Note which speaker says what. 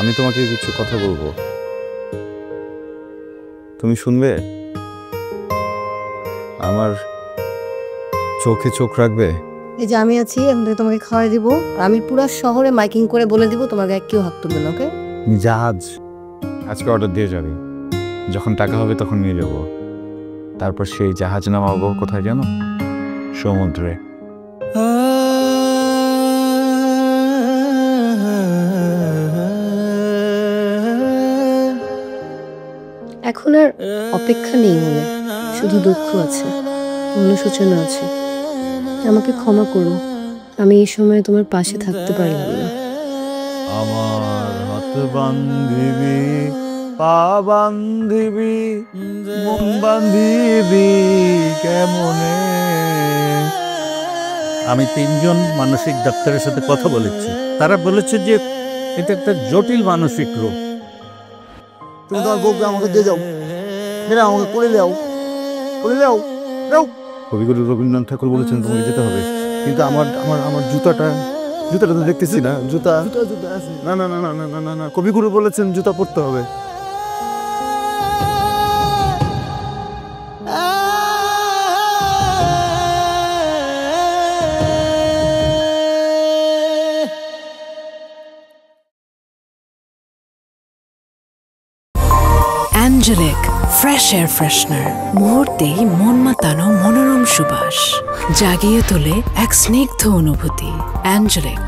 Speaker 1: আমি তোমাকে কিছু কথা বলবো, তুমি শুনবে? আমার চোখে চোখ রাখবে?
Speaker 2: এই যে আমি আছি, এখন থেকে তোমাকে খাওয়াই দিব। আমি পুরো শহরে মাইকিং করে বলে দিব তোমার গায়ে কেউ হাত তুলবে না। ওকে?
Speaker 1: জাহাজ আজকে অর্ডার দিয়ে যাবি, যখন টাকা হবে তখন নিয়ে যাব। তারপর সেই জাহাজ নামাবো কোথায় জানো? সমুদ্রে।
Speaker 2: এখন আর অপেক্ষা নেই মনে, শুধু দুঃখ আছে, অনুশোচনা আছে। আমাকে ক্ষমা করো, আমি এই সময় তোমার পাশে থাকতে পারলাম না।
Speaker 1: আমার হাত বান্ধিবি, পা বান্ধিবি, মন বান্ধিবি কেমনে?
Speaker 3: আমি 3জন মানসিক ডাক্তারের সাথে কথা বলেছি, তারা বলেছে যে এটা একটা জটিল মানসিক রোগ।
Speaker 4: তুমি তোমার বউকে আমাকে দিয়ে যাও, মেয়েরা আমাকে করে দাও, করে দাও, দাও।
Speaker 1: কবিগুরু রবীন্দ্রনাথ ঠাকুর বলেছেন তোমাকে যেতে হবে, কিন্তু আমার আমার আমার জুতাটা জুতাটা তো দেখতেছি না। জুতা না না না না না না না, কবিগুরু বলেছেন জুতা পরতে হবে।
Speaker 5: অ্যাঞ্জেলিক ফ্রেশ এয়ার ফ্রেশনার, মুহূর্তেই মন মাতানো মনোরম সুবাস, জাগিয়ে তোলে এক স্নিগ্ধ অনুভূতি। অ্যাঞ্জেলিক।